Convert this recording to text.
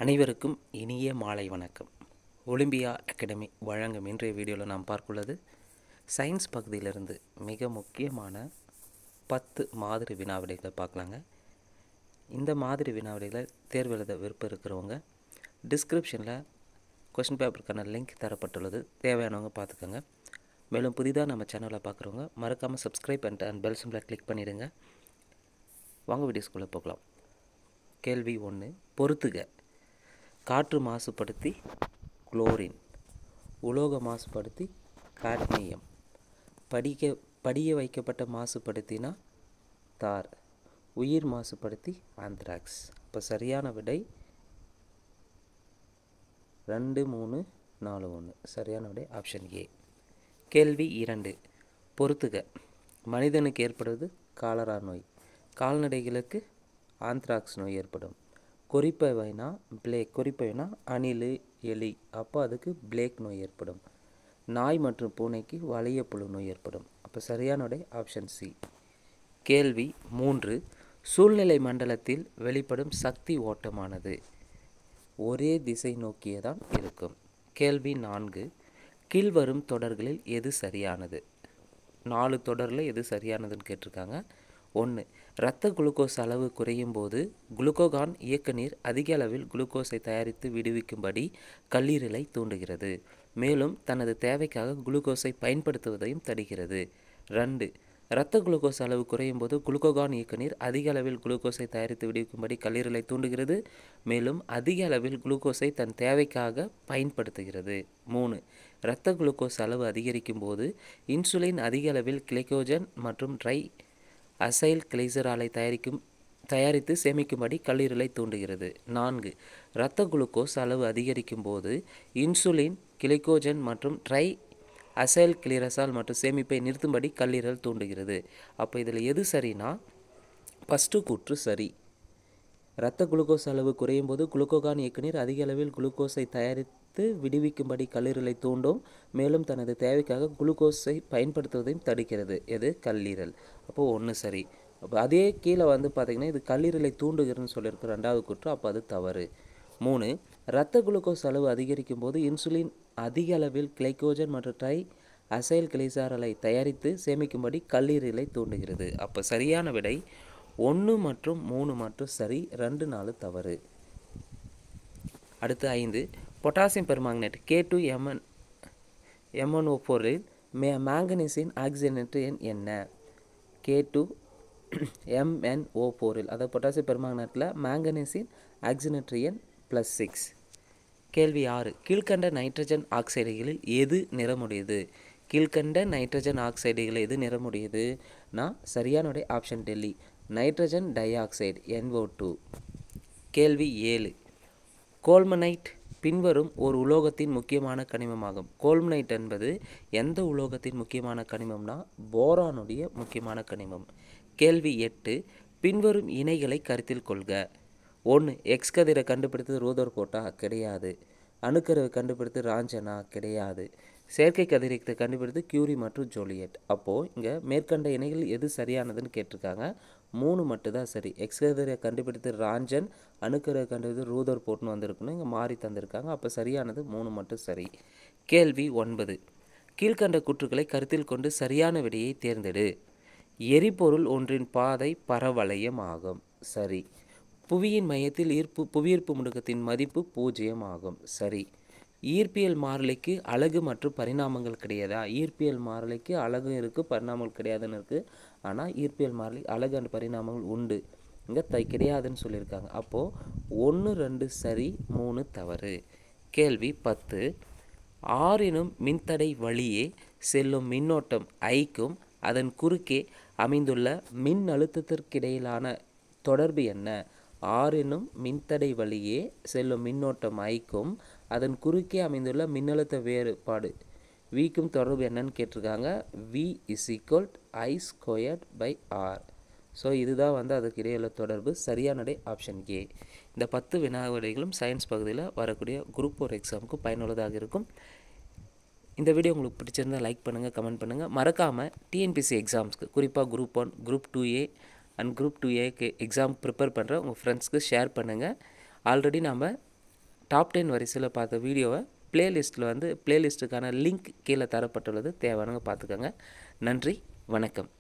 அனைவருக்கும் இனிய மாலை வணக்கம். ஒலிம்பியா அகாடமி வழங்கும் இன்றைய வீடியோவில் நாம் பார்க்குள்ளது சயின்ஸ் பகுதியிலிருந்து மிக முக்கியமான 10 மாதிரி வினாவிடைகளை பார்க்கலாங்க. இந்த மாதிரி வினாவிடைகளை தேர்வு எழுத விருப்பம் இருக்கிறவங்க டிஸ்கிரிப்ஷனில் கொஸ்டின் பேப்பருக்கான லிங்க் தரப்பட்டுள்ளது, தேவையானவங்க பார்த்துக்கோங்க. மேலும் புதிதாக நம்ம சேனலில் பார்க்குறவங்க மறக்காமல் சப்ஸ்கிரைப் பண்ணிட்டு அண்ட் பெல் சிம்பிளை கிளிக் பண்ணிவிடுங்க. வாங்க வீடியோஸ்குள்ளே போகலாம். கேள்வி 1, பொறுத்துக. காற்று மாசுபடுத்தி குளோரின், உலோக மாசுபடுத்தி காட்மியம், படிய வைக்கப்பட்ட மாசுபடுத்தினா தார், உயிர் மாசுபடுத்தி ஆந்த்ராக்ஸ். இப்போ சரியான விடை 2, 3, 4, 1. சரியான விடை ஆப்ஷன் ஏ. கேள்வி 2, பொறுத்துக. மனிதனுக்கு ஏற்படுவது காலரா நோய், கால்நடைகளுக்கு ஆந்த்ராக்ஸ் நோய் ஏற்படும். குறிப்பவைனா குறிப்பவைனா அணில், எலி, அப்போ அதுக்கு பிளேக் நோய் ஏற்படும். நாய் மற்றும் பூனைக்கு வளையப்புழு நோய் ஏற்படும். அப்போ சரியான விடை ஆப்ஷன் சி. கேள்வி 3, சூழ்நிலை மண்டலத்தில் வெளிப்படும் சக்தி ஓட்டமானது ஒரே திசை நோக்கியதான் இருக்கும். கேள்வி 4, கீழ்வரும் தொடர்களில் எது சரியானது? 4 தொடரில் எது சரியானதுன்னு கேட்டிருக்காங்க. 1, இரத்த குளுக்கோஸ் அளவு குறையும் போது குளுக்கோகான் இயக்க நீர் அதிக அளவில் குளுக்கோஸை தயாரித்து விடுவிக்கும்படி கல்லீரலை தூண்டுகிறது, மேலும் தனது தேவைக்காக குளுக்கோஸை பயன்படுத்துவதையும் தடுக்கிறது. 2, இரத்த குளுக்கோஸ் அளவு குறையும் போது குளுக்கோகான் இயக்க நீர் அதிக அளவில் குளுக்கோஸை தயாரித்து விடுவிக்கும்படி கல்லீரலை தூண்டுகிறது, மேலும் அதிக அளவில் குளுக்கோஸை தன் தேவைக்காக பயன்படுத்துகிறது. 3, இரத்த குளுக்கோஸ் அளவு அதிகரிக்கும் போது இன்சுலின் அதிக அளவில் கிளைகோஜன் மற்றும் ட்ரை அசைல் கிளைசராலை தயாரித்து சேமிக்கும்படி கல்லீரலை தூண்டுகிறது. 4, இரத்த குளுக்கோஸ் அளவு அதிகரிக்கும் போது இன்சுலின் கிளைகோஜன் மற்றும் ட்ரை அசைல் கிளிரசால் மற்றும் சேமிப்பை நிறுத்தும்படி கல்லீரல் தூண்டுகிறது. அப்போ இதில் எது சரினா ஃபஸ்ட்டு கூற்று சரி. இரத்த குளுக்கோஸ் அளவு குறையும் போது குளுக்கோகான் இயக்குநீர் அதிக அளவில் குளுக்கோஸை தயாரித்து விடுவிக்கும்படி கல்லீரலை தூண்டும், மேலும் தனது தேவைக்காக குளுக்கோஸை பயன்படுத்துவதையும் தடுக்கிறது. எது? கல்லீரல். அப்போது 1 சரி. அப்போ அதே கீழே பார்த்திங்கன்னா இது கல்லீரலை தூண்டுகிறதுன்னு சொல்லியிருக்கு 2வது கூற்று, அப்போ அது தவறு. 3, இரத்த குளுக்கோஸ் அளவு அதிகரிக்கும் போது இன்சுலின் அதிக அளவில் கிளைகோஜன் மற்றும் ட்ரை அசைல் கிளைசாரலை தயாரித்து சேமிக்கும்படி கல்லீரலை தூண்டுகிறது. அப்போ சரியான விடை 1 மற்றும் 3 மற்றும் சரி, 2, 4 தவறு. அடுத்து 5, பொட்டாசியம் பெர்மாங்கனேட் K2MnO4இல் மேங்கனீசின் ஆக்சிஜனேற்ற எண் என்ன? K2MnO4இல், அதாவது பொட்டாசியம் பெர்மாங்கனேட்டில் மேங்கனீசின் ஆக்சிஜனேற்ற எண் +6. கேள்வி 6, கீழ்கண்ட நைட்ரஜன் ஆக்சைடுகளில் எது நிறமுடையது? கீழ்கண்ட நைட்ரஜன் ஆக்சைடுகளில் எது நிறமுடையதுனா சரியான விடை option Delhi, nitrogen di oxide NO2. கேள்வி 7, கோல்மனைட் பின்வரும் ஒரு உலோகத்தின் முக்கியமான கனிமமாகும். கோல்மனைட் என்பது எந்த உலோகத்தின் முக்கியமான கனிமம்னா போரானுடைய முக்கியமான கனிமம். கேள்வி 8, பின்வரும் இணைகளை கருத்தில் கொள்க. 1, எக்ஸ் கதிரை கண்டுபிடித்தது ரூதர்போர்ட்டா? கிடையாது. அணுக்கருவை கண்டுபிடித்தது ராஞ்சனா? கிடையாது. செயற்கை கதிரை கண்டுபிடித்து கியூரி மற்றும் ஜோலியட். அப்போது இங்கே மேற்கண்ட இணைகள் எது சரியானதுன்னு கேட்டிருக்காங்க. 3 மட்டும்தான் சரி. எக்ஸ் கதிரை கண்டுபிடித்து ராஞ்சன், அணுக்கருவை கண்டுபிடித்து ரூதர்போர்ட்னு வந்திருக்குன்னு இங்கே மாறி தந்திருக்காங்க. அப்போ சரியானது 3 மட்டும் சரி. கேள்வி 9, கீழ்கண்ட கூற்றுக்களை கருத்தில் கொண்டு சரியான விடையை தேர்ந்தெடு. எரிபொருள் ஒன்றின் பாதை பரவளையம் ஆகும். சரி. புவியின் மையத்தில் புவியீர்ப்பு முடுக்கத்தின் மதிப்பு 0 ஆகும். சரி. ஈர்ப்பியல் மாறிலிக்கு அலகு மற்றும் பரிணாமங்கள் கிடையாதா? ஈர்ப்பியல் மாறிலிக்கு அலகும் இருக்குது, பரிணாமங்கள் கிடையாதுன்னு இருக்குது. ஆனால் ஈர்ப்பியல் மாறிலி அலகு அண்ட் பரிணாமங்கள் உண்டு, இங்கே கிடையாதுன்னு சொல்லியிருக்காங்க. அப்போது 1, 2 சரி, 3 தவறு. கேள்வி 10, R எனும் மின்தடை வழியே செல்லும் மின்னோட்டம் ஐக்கும் அதன் குறுக்கே அமைந்துள்ள மின் அழுத்தத்திற்கிடையிலான தொடர்பு என்ன? R எனும் மின்தடை வழியே செல்லும் மின்னோட்டம் ஐக்கும் அதன் குறுக்கே அமைந்துள்ள மின்னழுத்த வேறுபாடு Vக்கும் தொடர்பு என்னன்னு கேட்டிருக்காங்க. V = I²/R. ஸோ இதுதான் அதுக்கு இடையில தொடர்பு. சரியான விடை ஆப்ஷன் ஏ. இந்த 10 வினாவிடைகளும் சயின்ஸ் பகுதியில் வரக்கூடிய குரூப் 4 எக்ஸாமுக்கு பயனுள்ளதாக இருக்கும். இந்த வீடியோ உங்களுக்கு பிடிச்சிருந்தால் லைக் பண்ணுங்கள், கமெண்ட் பண்ணுங்கள். மறக்காமல் டிஎன்பிசி எக்ஸாம்ஸ்க்கு, குறிப்பாக group 1, group 2A and group 2Aக்கு எக்ஸாம் ப்ரிப்பேர் பண்ணுற உங்கள் ஃப்ரெண்ட்ஸ்க்கு ஷேர் பண்ணுங்கள். ஆல்ரெடி நம்ம டாப் 10 வரிசையில் பார்த்த வீடியோவை பிளேலிஸ்ட்டில் பிளேலிஸ்ட்டுக்கான லிங்க் கீழே தரப்பட்டுள்ளது, தேவையானவங்க பார்த்துக்கோங்க. நன்றி, வணக்கம்.